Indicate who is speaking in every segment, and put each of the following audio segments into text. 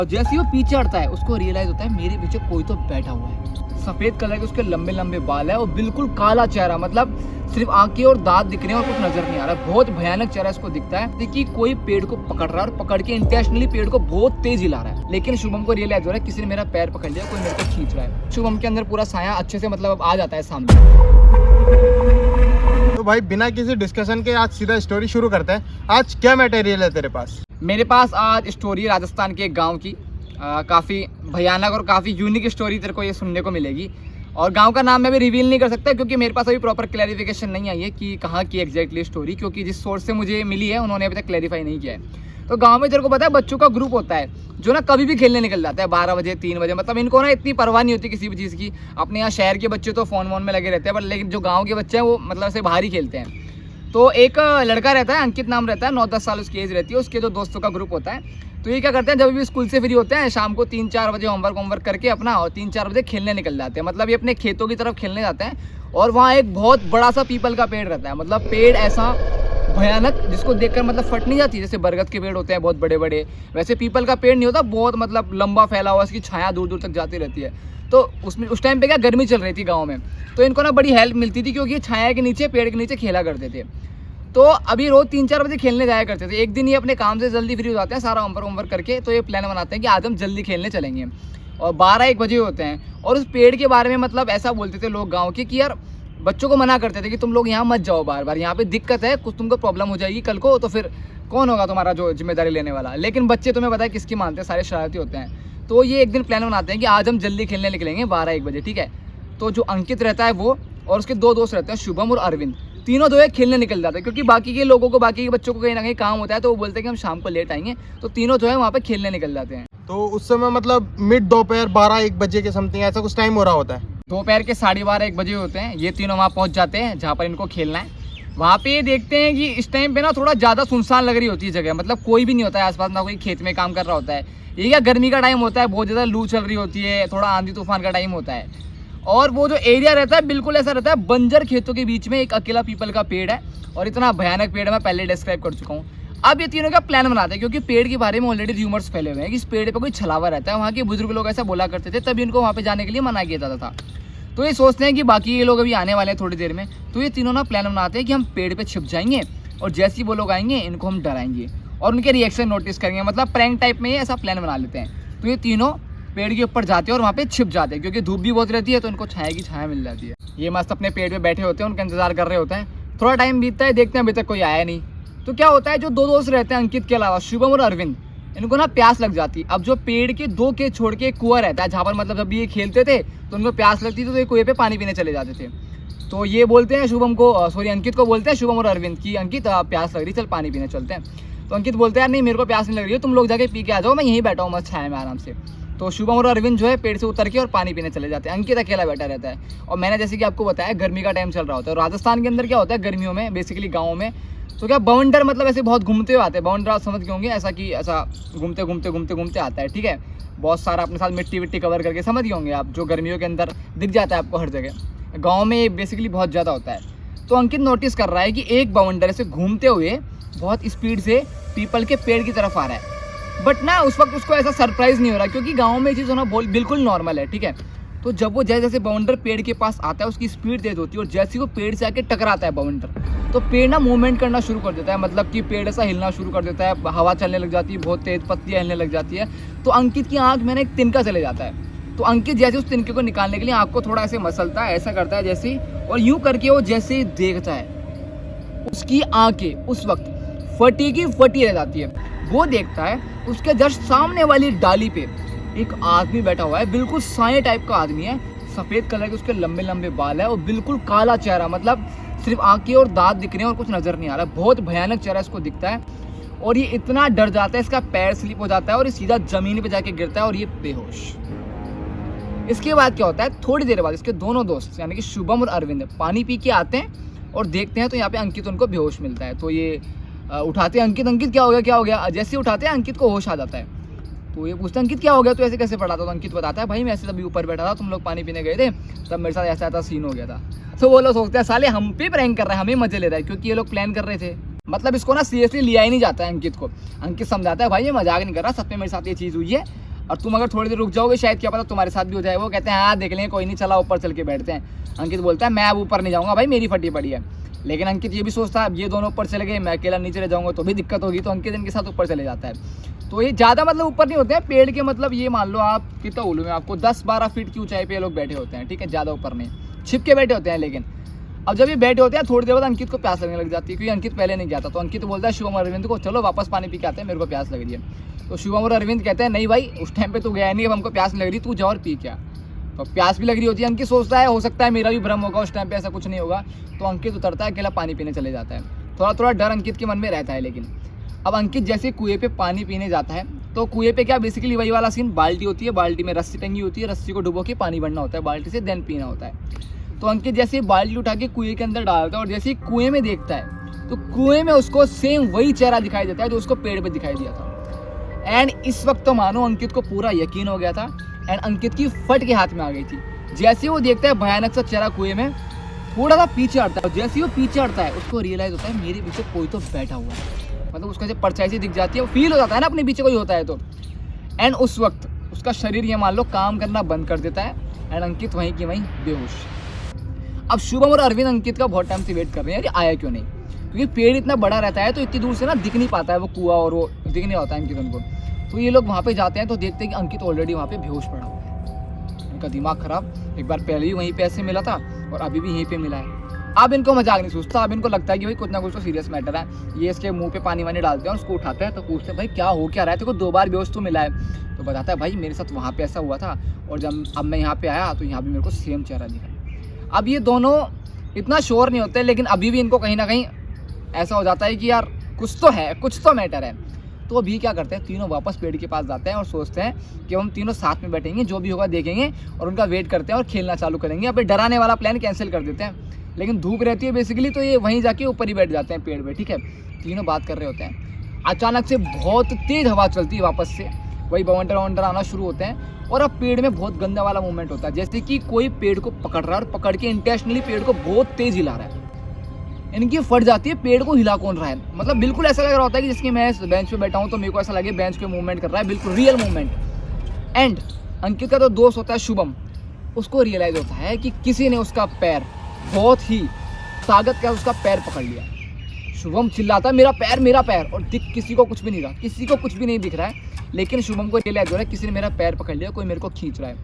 Speaker 1: और जैसे ही वो पीछे हटता है उसको रियलाइज होता है मेरे पीछे कोई तो बैठा हुआ है। सफेद कलर के उसके लंबे लंबे बाल है और बिल्कुल काला चेहरा, मतलब सिर्फ आंखें और दांत दिख रहे हैं और कुछ नजर नहीं आ रहा। बहुत भयानक चेहरा इसको दिखता है। देखिए कोई पेड़ को पकड़ रहा है और पकड़ के इंटेंशनली पेड़ को बहुत तेज हिला रहा है। लेकिन शुभम को रियलाइज हो रहा है किसी ने मेरा पैर पकड़ लिया, कोई मेरे को खींच रहा है। शुभम के अंदर पूरा साया अच्छे से मतलब आ जाता है सामने।
Speaker 2: तो भाई बिना किसी डिस्कशन के आज सीधा स्टोरी शुरू करते हैं। आज क्या मटेरियल है तेरे पास?
Speaker 1: मेरे पास आज स्टोरी राजस्थान के एक गाँव की, काफ़ी भयानक और काफ़ी यूनिक स्टोरी तेरे को ये सुनने को मिलेगी। और गांव का नाम मैं भी रिवील नहीं कर सकता क्योंकि मेरे पास अभी प्रॉपर क्लैरिफिकेशन नहीं आई है कि कहाँ की एग्जैक्टली स्टोरी, क्योंकि जिस सोर्स से मुझे मिली है उन्होंने अभी तक क्लैरिफाई नहीं किया है। तो गांव में तेरे को पता है बच्चों का ग्रुप होता है जो ना कभी भी खेलने निकल जाता है 12 बजे 3 बजे, मतलब इनको ना इतनी परवाह नहीं होती किसी भी चीज़ की। अपने यहाँ शहर के बच्चे तो फ़ोन वोन में लगे रहते हैं, पर लेकिन जो गाँव के बच्चे हैं वो मतलब ऐसे बाहर ही खेलते हैं। तो एक लड़का रहता है, अंकित नाम रहता है, 9-10 साल उसकी एज रहती है। उसके जो दोस्तों का ग्रुप होता है, तो ये क्या करते हैं जब भी स्कूल से फ्री होते हैं शाम को 3-4 बजे होमवर्क करके अपना और 3-4 बजे खेलने निकल जाते हैं। मतलब ये अपने खेतों की तरफ खेलने जाते हैं और वहाँ एक बहुत बड़ा सा पीपल का पेड़ रहता है। मतलब पेड़ ऐसा भयानक जिसको देखकर मतलब फट नहीं जाती, जैसे बरगद के पेड़ होते हैं बहुत बड़े बड़े, वैसे पीपल का पेड़ नहीं होता, बहुत मतलब लंबा फैला हुआ, इसकी छाया दूर दूर तक जाती रहती है। तो उसमें उस टाइम पे क्या गर्मी चल रही थी गाँव में, तो इनको ना बड़ी हेल्प मिलती थी क्योंकि ये छाया के नीचे पेड़ के नीचे खेला करते थे। तो अभी रोज 3-4 बजे खेलने जाया करते थे। एक दिन ये अपने काम से जल्दी फ्री हो जाते हैं सारा होमवर्क करके, तो ये प्लान बनाते हैं कि आज हम जल्दी खेलने चलेंगे। और 12-1 बजे होते हैं और उस पेड़ के बारे में मतलब ऐसा बोलते थे लोग गांव के कि यार बच्चों को मना करते थे कि तुम लोग यहाँ मत जाओ बार बार, यहाँ पे दिक्कत है, कुछ तुमको प्रॉब्लम हो जाएगी कल को, तो फिर कौन होगा तुम्हारा जो जिम्मेदारी लेने वाला। लेकिन बच्चे तुम्हें पता है किसकी मानते हैं, सारे शरारती होते हैं। तो ये एक दिन प्लान बनाते हैं कि आज हम जल्दी खेलने निकलेंगे 12-1 बजे, ठीक है। तो जो अंकित रहता है वो और उसके 2 दोस्त रहते हैं, शुभम और अरविंद, तीनों जो है खेलने निकल जाते हैं क्योंकि बाकी के लोगों को, बाकी के बच्चों को कहीं ना कहीं काम होता है, तो वो बोलते हैं कि हम शाम को लेट आएंगे। तो तीनों जो है वहाँ पे खेलने निकल जाते हैं।
Speaker 2: तो उस समय मतलब मिड दोपहर 12-1 बजे के समथिंग ऐसा कुछ टाइम हो रहा होता है।
Speaker 1: दोपहर के 12:30-1 बजे होते हैं। ये तीनों वहाँ पहुँच जाते हैं जहाँ पर इनको खेलना है। वहाँ पे ये देखते हैं कि इस टाइम पे ना थोड़ा ज़्यादा सुनसान लग रही होती है जगह, मतलब कोई भी नहीं होता है आसपास, ना कोई खेत में काम कर रहा होता है। ये क्या गर्मी का टाइम होता है, बहुत ज़्यादा लू चल रही होती है, थोड़ा आंधी तूफान का टाइम होता है। और वो जो एरिया रहता है बिल्कुल ऐसा रहता है बंजर खेतों के बीच में एक अकेला पीपल का पेड़ है, और इतना भयानक पेड़ है मैं पहले डिस्क्राइब कर चुका हूँ। अब ये तीनों का प्लान बनाते हैं क्योंकि पेड़ के बारे में ऑलरेडी र्यूमर्स फैले हुए हैं कि इस पेड़ पे कोई छलावा रहता है। वहाँ के बुजुर्ग लोग ऐसा बोला करते थे, तभी इनको वहाँ पे जाने के लिए मना किया जाता था। तो ये सोचते हैं कि बाकी ये लोग अभी आने वाले हैं थोड़ी देर में, तो ये तीनों ना प्लान बनाते हैं कि हम पेड़ पे छिप जाएंगे और जैसे ही वो लोग आएंगे इनको हम डराएंगे और उनके रिएक्शन नोटिस करेंगे। मतलब प्रैंक टाइप में ये ऐसा प्लान बना लेते हैं। तो ये तीनों पेड़ के ऊपर जाते हैं और वहाँ पे छिप जाते हैं क्योंकि धूप भी बहुत रहती है, तो इनको छाया की छाया मिल जाती है। ये मस्त अपने पेड़ पे बैठे होते हैं, उनका इंतजार कर रहे होते हैं। थोड़ा टाइम बीतता है, देखते हैं अभी तक कोई आया नहीं। तो क्या होता है, जो 2 दोस्त रहते हैं अंकित के अलावा, शुभम और अरविंद, इनको ना प्यास लग जाती है। अब जो पेड़ के 2 के छोड़ के एक कुआं रहता है जहाँ पर मतलब जब ये खेलते थे तो उनको प्यास लगती थी, तो ये कुएं पे पानी पीने चले जाते थे। तो ये बोलते हैं शुभम को, अंकित को बोलते हैं शुभम और अरविंद की अंकित प्यास लग रही, चल पानी पीने चलते हैं। तो अंकित बोलते हैं यार नहीं, मेरे को प्यास नहीं लग रही है, तुम लोग जाके पी के आ जाओ, मैं यहीं बैठा हूँ मस्त छाया में आराम से। तो शुभम और अरविंद जो है पेड़ से उतर के और पानी पीने चले जाते हैं। अंकित अकेला बैठा रहता है। और मैंने जैसे कि आपको बताया गर्मी का टाइम चल रहा होता है। राजस्थान के अंदर क्या होता है गर्मियों में, बेसिकली गाँव में, तो क्या बवंडर मतलब ऐसे बहुत घूमते हुए आते हैं। बवंडर आप समझ गए होंगे, ऐसा कि ऐसा घूमते घूमते आता है, ठीक है। बहुत सारा अपने साथ मिट्टी विट्टी कवर करके, समझ गए होंगे आप, जो गर्मियों के अंदर दिख जाता है आपको हर जगह। गाँव में ये बेसिकली बहुत ज़्यादा होता है। तो अंकित नोटिस कर रहा है कि एक बवंडर ऐसे घूमते हुए बहुत स्पीड से पीपल के पेड़ की तरफ आ रहा है। बट ना उस वक्त उसको ऐसा सरप्राइज नहीं हो रहा क्योंकि गांव में ये चीज़ होना बिल्कुल नॉर्मल है, ठीक है। तो जब वो जैसे जैसे बवंडर पेड़ के पास आता है उसकी स्पीड तेज होती है और जैसे ही वो पेड़ से आके टकराता है बवंडर, तो पेड़ ना मूवमेंट करना शुरू कर देता है। मतलब कि पेड़ ऐसा हिलना शुरू कर देता है, हवा चलने लग जाती है, बहुत तेज पत्तियाँ हिलने लग जाती है। तो अंकित की आँख में ना एक तिनका चले जाता है। तो अंकित जैसे उस तिनके को निकालने के लिए आँख को थोड़ा ऐसे मसलता है, ऐसा करता है जैसे, और यूँ करके वो जैसे ही देखता है उसकी आँखें उस वक्त फटी की फटी रह जाती है। वो देखता है उसके जस्ट सामने वाली डाली पे एक आदमी बैठा हुआ है, बिल्कुल साए टाइप का आदमी है, सफ़ेद कलर के उसके लंबे लंबे बाल है और बिल्कुल काला चेहरा, मतलब सिर्फ आंखें और दांत दिख रहे हैं और कुछ नज़र नहीं आ रहा। बहुत भयानक चेहरा इसको दिखता है और ये इतना डर जाता है, इसका पैर स्लिप हो जाता है और ये सीधा ज़मीन पे जाके गिरता है और ये बेहोश। इसके बाद क्या होता है, थोड़ी देर बाद इसके दोनों दोस्त यानी कि शुभम और अरविंद पानी पी के आते हैं और देखते हैं तो यहाँ पे अंकित उनको बेहोश मिलता है। तो ये उठाते हैं अंकित क्या हो गया। जैसे ही उठाते हैं अंकित को होश आ जाता है। तो ये पूछते हैं अंकित क्या हो गया, तो ऐसे कैसे पड़ा था। तो अंकित बताता है भाई मैं ऐसे तभी ऊपर बैठा था, तुम लोग पानी पीने गए थे, तब मेरे साथ ऐसा सीन हो गया था। तो वो लोग सोचते हैं साले हम पे प्रैंक कर रहे हैं, हमें मजे ले रहा है, क्योंकि ये लोग प्लान कर रहे थे। मतलब इसको ना सीरियसली लिया ही नहीं जाता है अंकित को। अंकित समझाता है भाई ये मजाक नहीं कर रहा, सच में मेरे साथ ये चीज़ हुई है, और तुम अगर थोड़ी देर रुक जाओगे शायद क्या पता तुम्हारे साथ भी हो जाए। वो कहते हैं हाँ देख लेंगे, कोई नहीं, चला ऊपर चल के बैठते हैं। अंकित बोलता है मैं अब ऊपर नहीं जाऊँगा भाई, मेरी फटी पड़ी है। लेकिन अंकित ये भी सोचता है अब ये दोनों ऊपर चले गए, मैं अकेला नीचे रह जाऊँगा तो भी दिक्कत होगी, तो अंकित इनके साथ ऊपर चले जाता है। तो ये ज़्यादा मतलब ऊपर नहीं होते हैं पेड़ के, मतलब ये मान लो आप कितना बोलूँ मैं आपको, 10-12 फीट की ऊंचाई पे ये लोग बैठे होते हैं, ठीक है, ज़्यादा ऊपर नहीं, छिप के बैठे होते हैं। लेकिन अब जब ये बैठे होते हैं थोड़ी देर बाद अंकित को प्यास लगने लग जाती है, क्योंकि अंकित पहले नहीं गया था। तो अंकित बोलता है शुभम और अरविंद को चलो वापस पानी पी के आते हैं, मेरे को प्यास लग रही है। तो शुभम और अरविंद कहते हैं नहीं भाई उस टाइम पे तो गया नहीं, अब हमको प्यास नहीं लग रही, तू जा और पी क्या। तो प्यास भी लग रही होती है, अंकित सोचता है हो सकता है मेरा भी भ्रम होगा, उस टाइम पे ऐसा कुछ नहीं होगा। तो अंकित उतरता है, अकेला पानी पीने चले जाता है। थोड़ा थोड़ा डर अंकित के मन में रहता है। लेकिन अब अंकित जैसे कुएं पे पानी पीने जाता है तो कुएं पे क्या बेसिकली वही वाला सीन, बाल्टी होती है, बाल्टी में रस्सी टंगी होती है, रस्सी को डुबो के पानी भरना होता है बाल्टी से, देन पीना होता है। तो अंकित जैसे ही बाल्टी उठा के कुएं के अंदर डालता है और जैसे ही कुएं में देखता है तो कुएं में उसको सेम वही चेहरा दिखाई देता है जो उसको पेड़ पे दिखाई दिया था। एंड इस वक्त तो मानो अंकित को पूरा यकीन हो गया था एंड अंकित की फट के हाथ में आ गई थी। जैसे वो देखता है भयानक सा चेहरा कुएं में, थोड़ा सा पीछे हटता है, जैसे ही वो पीछे हटता है उसको रियलाइज होता है मेरे पीछे कोई तो बैठा हुआ है, मतलब उसका जब परछाई से दिख जाती है, वो फील हो जाता है ना अपने पीछे कोई होता है तो। एंड उस वक्त उसका शरीर ये मान लो काम करना बंद कर देता है एंड अंकित वहीं की वहीं बेहोश। अब शुभम और अरविंद अंकित का बहुत टाइम से वेट कर रहे हैं, अरे आया क्यों नहीं, क्योंकि पेड़ इतना बड़ा रहता है तो इतनी दूर से ना दिख नहीं पाता है वो कुआं, और वो दिख नहीं होता है अंकित उनको। तो ये लोग वहाँ पे जाते हैं तो देखते हैं कि अंकित ऑलरेडी वहाँ पे बेहोश पड़ा हुआ है। उनका दिमाग खराब, एक बार पहले ही वहीं पे ऐसे मिला था और अभी भी यहीं पे मिला है। अब इनको मजाक नहीं सोचता, अब इनको लगता है कि भाई कुछ ना कुछ तो सीरियस मैटर है। ये इसके मुंह पे पानी वानी डालते हैं, उसको उठाते हैं तो पूछते हैं भाई क्या हो क्या रहा है, तेरे को 2 बार बेहोश तो मिला है। तो बताता है भाई मेरे साथ वहाँ पे ऐसा हुआ था और जब अब मैं यहाँ पे आया तो यहाँ भी मेरे को सेम चेहरा दिखा। अब ये दोनों इतना श्योर नहीं होते, लेकिन अभी भी इनको कहीं ना कहीं ऐसा हो जाता है कि यार कुछ तो है, कुछ तो मैटर है। तो अभी क्या करते हैं, तीनों वापस पेड़ के पास जाते हैं और सोचते हैं कि हम तीनों साथ में बैठेंगे, जो भी होगा देखेंगे और उनका वेट करते हैं और खेलना चालू करेंगे। अब डराने वाला प्लान कैंसिल कर देते हैं। लेकिन धूप रहती है बेसिकली, तो ये वहीं जाके ऊपर ही बैठ जाते हैं पेड़ पे, ठीक है। तीनों बात कर रहे होते हैं, अचानक से बहुत तेज हवा चलती है, वापस से वही बवंडर ववंडर आना शुरू होते हैं और अब पेड़ में बहुत गंदा वाला मूवमेंट होता है, जैसे कि कोई पेड़ को पकड़ रहा है और पकड़ के इंटेंशनली पेड़ को बहुत तेज हिला रहा है। इनकी फट जाती है, पेड़ को हिला कौन रहा है, मतलब बिल्कुल ऐसा लग रहा होता है कि जिसकी मैं बेंच पे बैठा हूँ तो मेरे को ऐसा लगे बेंच पे मूवमेंट कर रहा है, बिल्कुल रियल मूवमेंट। एंड अंकित का तो दोस्त होता है शुभम, उसको रियलाइज होता है कि किसी ने उसका पैर बहुत ही ताकत का उसका पैर पकड़ लिया। शुभम चिल्लाता है मेरा पैर, और दिख किसी को कुछ भी नहीं रहा, किसी को कुछ भी नहीं दिख रहा है। लेकिन शुभम को रियलाइज हो रहा है किसी ने मेरा पैर पकड़ लिया, कोई मेरे को खींच रहा है।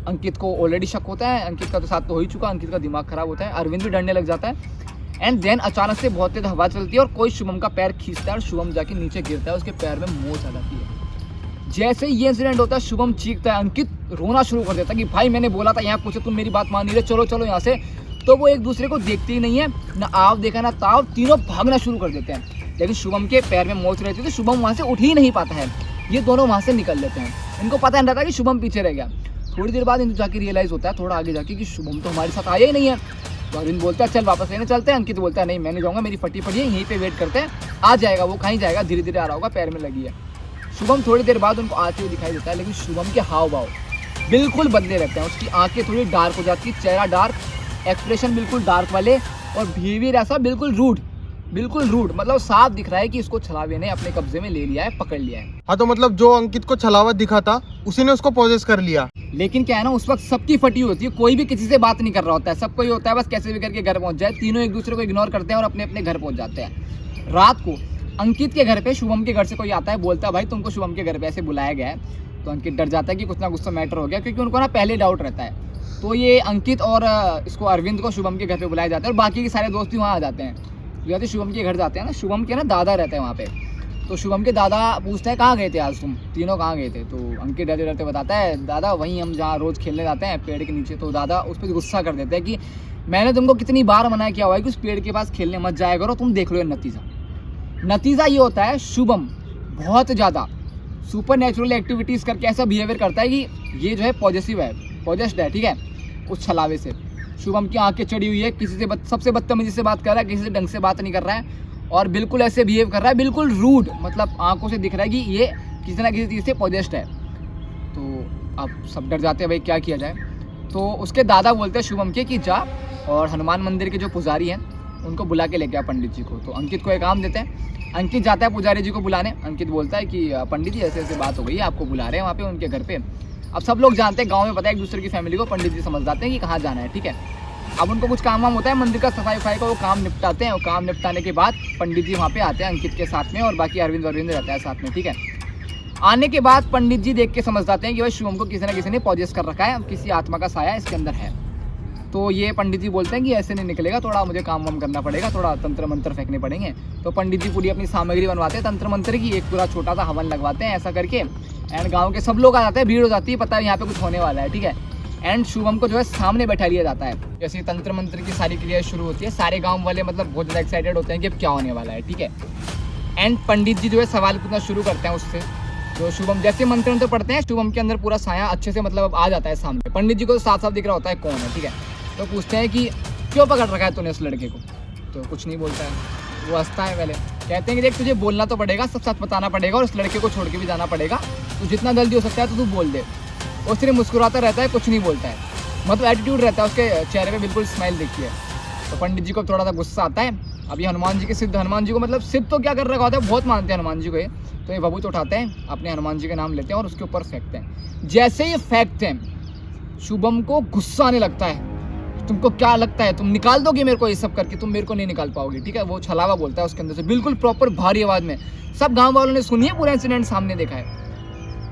Speaker 1: अंकित को ऑलरेडी शक होता है, अंकित का तो साथ तो हो ही चुका, अंकित का दिमाग खराब होता है, अरविंद भी डरने लग जाता है। एंड देन अचानक से बहुत तेज हवा चलती है और कोई शुभम का पैर खींचता है और शुभम जाके नीचे गिरता है, उसके पैर में मोच आ जाती है। जैसे ये इंसिडेंट होता है शुभम चीखता है, अंकित रोना शुरू कर देता है कि भाई मैंने बोला था यहाँ पूछे, तुम मेरी बात मान नहीं रहे, चलो चलो यहाँ से। तो वो एक दूसरे को देखते ही नहीं है, ना आव देखा ना ताव, तीनों भागना शुरू कर देते हैं। लेकिन शुभम के पैर में मोच रहती है तो शुभम वहाँ से उठ ही नहीं पाता है, ये दोनों वहाँ से निकल लेते हैं। इनको पता नहीं रहता कि शुभम पीछे रह गया। थोड़ी देर बाद इनको जाके रियलाइज होता है थोड़ा आगे जाके कि शुभम तो हमारे साथ आया ही नहीं है। तो अरविंद बोलता है चल वापस लेने चलते हैं, अंकित बोलता है नहीं मैं नहीं जाऊँगा, मेरी फटी पड़ी है, यहीं पे वेट करते हैं, आ जाएगा वो, कहीं जाएगा, धीरे धीरे आ रहा होगा, पैर में लगी है। शुभम थोड़ी देर बाद उनको आते हुए दिखाई देता है, लेकिन शुभम के हाव भाव बिल्कुल बदले रहते हैं, उसकी आंखें थोड़ी डार्क हो जाती है, चेहरा डार्क, एक्सप्रेशन बिल्कुल डार्क वाले और बिहेवियर ऐसा बिल्कुल रूड, मतलब साफ दिख रहा है कि इसको छलावे ने अपने कब्जे में ले लिया है, पकड़ लिया है।
Speaker 2: हाँ तो मतलब जो अंकित को छलावा दिखा था उसी ने उसको पोजेस कर लिया।
Speaker 1: लेकिन क्या है ना, उस वक्त सबकी फटी होती है, कोई भी किसी से बात नहीं कर रहा होता है, सबको ये होता है बस कैसे भी करके घर पहुंच जाए। तीनों एक दूसरे को इग्नोर करते हैं और अपने अपने घर पहुंच जाते हैं। रात को अंकित के घर पे शुभम के घर से कोई आता है, बोलता है भाई तुमको शुभम के घर पे ऐसे बुलाया गया है। तो अंकित डर जाता है कि कुछ ना कुछ तो मैटर हो गया, क्योंकि उनको ना पहले डाउट रहता है। तो ये अंकित और इसको अरविंद को शुभम के घर पे बुलाया जाता है और बाकी के सारे दोस्त भी वहाँ आ जाते हैं। जैसे शुभम के घर जाते हैं ना, शुभम के ना दादा रहते हैं वहाँ पे। तो शुभम के दादा पूछता है कहाँ गए थे आज तुम तीनों, कहाँ गए थे। तो अंकित डरते डरते बताता है दादा वहीं हम जहाँ रोज़ खेलने जाते हैं पेड़ के नीचे। तो दादा उस पर गुस्सा कर देते हैं कि मैंने तुमको कितनी बार मना किया हुआ है कि उस पेड़ के पास खेलने मत जाया करो, तुम देख लो ये नतीजा ये होता है शुभम बहुत ज़्यादा सुपर नेचुरल एक्टिविटीज़ करके ऐसा बिहेवियर करता है कि ये जो है पॉजिटिव है, पॉजेस्ड है, ठीक है। उस छलावे से शुभम की आंखें चढ़ी हुई है, किसी से सबसे बदतमीजी से बात कर रहा है, किसी से ढंग से बात नहीं कर रहा है और बिल्कुल ऐसे बिहेव कर रहा है, बिल्कुल रूड, मतलब आंखों से दिख रहा है कि ये किसी ना किसी चीज़ से पॉजेस्ड है। तो अब सब डर जाते हैं भाई क्या किया जाए। तो उसके दादा बोलते हैं शुभम के कि जा और हनुमान मंदिर के जो पुजारी हैं उनको बुला के लेके आ पंडित जी को। तो अंकित को एक काम देते हैं, अंकित जाता है पुजारी जी को बुलाने। अंकित बोलता है कि पंडित जी ऐसे ऐसे बात हो गई है, आपको बुला रहे हैं वहाँ पे उनके घर पे। अब सब लोग जानते हैं, गाँव में पता है एक दूसरे की फैमिली को, पंडित जी समझ जाते हैं कि कहाँ जाना है, ठीक है। अब उनको कुछ काम वाम होता है मंदिर का, सफाई वफाई का, वो काम निपटाते हैं। और काम निपटाने के बाद पंडित जी वहाँ पे आते हैं अंकित के साथ में, और बाकी अरविंद रहता है साथ में, ठीक है। आने के बाद पंडित जी देख के समझ जाते हैं कि भाई शुभम को किसी ना किसी ने पॉजेस कर रखा है, किसी आत्मा का साया इसके अंदर है। तो ये पंडित जी बोलते हैं कि ऐसे नहीं निकलेगा, थोड़ा मुझे काम वाम करना पड़ेगा, थोड़ा तंत्र मंत्र फेंकने पड़ेंगे। तो पंडित जी पूरी अपनी सामग्री बनवाते हैं तंत्र मंत्र की, एक पूरा छोटा सा हवन लगवाते हैं ऐसा करके। एंड गाँव के सब लोग आ जाते हैं, भीड़ हो जाती है, पता है यहाँ पे कुछ होने वाला है, ठीक है। एंड शुभम को जो है सामने बैठा लिया जाता है। जैसे तंत्र मंत्र की सारी क्रिया शुरू होती है, सारे गाँव वाले मतलब बहुत ज़्यादा एक्साइटेड होते हैं कि अब क्या होने वाला है, ठीक है। एंड पंडित जी जो है सवाल पूछना शुरू करते हैं उससे। तो शुभम जैसे मंत्र तो पढ़ते हैं, शुभम के अंदर पूरा साया अच्छे से मतलब आ जाता है सामने। पंडित जी को साफ साफ दिख रहा होता है कौन है, ठीक है। तो पूछते हैं कि क्यों पकड़ रखा है तूने उस लड़के को। तो कुछ नहीं बोलता है, वो हंसता है पहले। कहते हैं कि देख तुझे बोलना तो पड़ेगा, सब सच बताना पड़ेगा, और उस लड़के को छोड़ के भी जाना पड़ेगा। तो जितना जल्दी हो सकता है तो तू बोल दे। और सिर्फ मुस्कुराता रहता है, कुछ नहीं बोलता है, मतलब एटीट्यूड रहता है उसके चेहरे पे, बिल्कुल स्माइल देखी है। तो पंडित जी को थोड़ा सा गुस्सा आता है। अब ये हनुमान जी के सिद्ध, हनुमान जी को मतलब सिद्ध तो क्या कर रखा होता है, बहुत मानते हैं हनुमान जी को ये। तो ये भभूत उठाते हैं, अपने हनुमान जी का नाम लेते हैं और उसके ऊपर फेंकते हैं। जैसे ही फेंकते हैं शुभम को गुस्सा आने लगता है। तुमको क्या लगता है तुम निकाल दोगे मेरे को ये सब करके? तुम मेरे को नहीं निकाल पाओगे, ठीक है। वो छलावा बोलता है उसके अंदर से, बिल्कुल प्रॉपर भारी आवाज़ में। सब गाँव वालों ने सुनी है, पूरा इंसिडेंट सामने देखा है।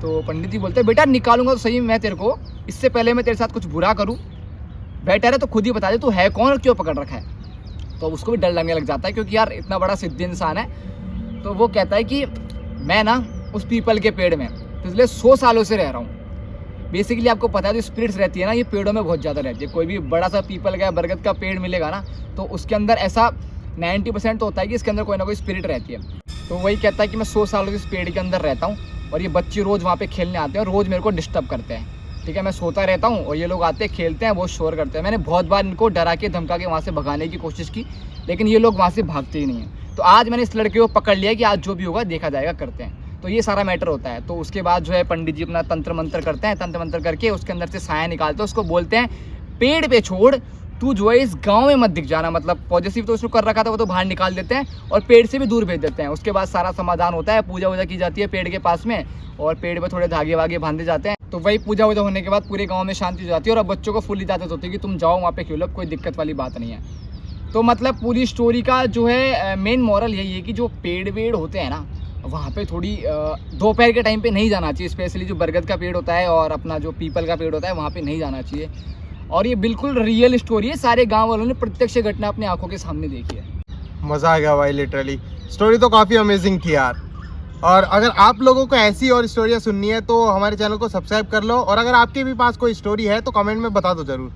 Speaker 1: तो पंडित जी बोलते हैं बेटा निकालूंगा तो सही मैं तेरे को, इससे पहले मैं तेरे साथ कुछ बुरा करूँ। बेटर है तो खुद ही बता दे तू है कौन और क्यों पकड़ रखा है। तो उसको भी डर लगने लग जाता है, क्योंकि यार इतना बड़ा सिद्ध इंसान है। तो वो कहता है कि मैं ना उस पीपल के पेड़ में पिछले 100 सालों से रह रहा हूँ। बेसिकली आपको पता है जो स्पिरिट्स रहती है ना, ये पेड़ों में बहुत ज़्यादा रहती है। कोई भी बड़ा सा पीपल का बरगद का पेड़ मिलेगा ना, तो उसके अंदर ऐसा 90% तो होता है कि इसके अंदर कोई ना कोई स्पिरिट रहती है। तो वही कहता है कि मैं 100 सालों से इस पेड़ के अंदर रहता हूँ, और ये बच्चे रोज़ वहाँ पे खेलने आते हैं और रोज़ मेरे को डिस्टर्ब करते हैं, ठीक है। मैं सोता रहता हूँ और ये लोग आते हैं, खेलते हैं, बहुत शोर करते हैं। मैंने बहुत बार इनको डरा के धमका के वहाँ से भगाने की कोशिश की, लेकिन ये लोग वहाँ से भागते ही नहीं हैं। तो आज मैंने इस लड़के को पकड़ लिया कि आज जो भी होगा देखा जाएगा, करते हैं। तो ये सारा मैटर होता है। तो उसके बाद जो है पंडित जी अपना तंत्र मंत्र करते हैं, तंत्र मंत्र करके उसके अंदर से साया निकालते हैं, उसको बोलते हैं पेड़ पे छोड़, तू जो है इस गांव में मत दिख जाना। मतलब पॉजिटिव तो उसको कर रखा था, वो तो बाहर निकाल देते हैं और पेड़ से भी दूर भेज देते हैं। उसके बाद सारा समाधान होता है, पूजा वूजा की जाती है पेड़ के पास में, और पेड़ पे थोड़े धागे वागे बांधे जाते हैं। तो वही पूजा वूजा होने के बाद पूरे गाँव में शांति हो जाती है, और अब बच्चों को फुल इजाज़त होती है कि तुम जाओ वहाँ पे खेलो, कोई दिक्कत वाली बात नहीं है। तो मतलब पूरी स्टोरी का जो है मेन मॉरल यही है कि जो पेड़ वेड़ होते हैं ना, वहाँ पे थोड़ी दोपहर के टाइम पे नहीं जाना चाहिए। स्पेशली जो बरगद का पेड़ होता है और अपना जो पीपल का पेड़ होता है, वहाँ पे नहीं जाना चाहिए। और ये बिल्कुल रियल स्टोरी है, सारे गांव वालों ने प्रत्यक्ष घटना अपनी आंखों के सामने देखी है।
Speaker 2: मज़ा आ गया भाई, लिटरली स्टोरी तो काफ़ी अमेजिंग थी यार। और अगर आप लोगों को ऐसी और स्टोरियाँ सुननी है तो हमारे चैनल को सब्सक्राइब कर लो, और अगर आपके भी पास कोई स्टोरी है तो कमेंट में बता दो ज़रूर।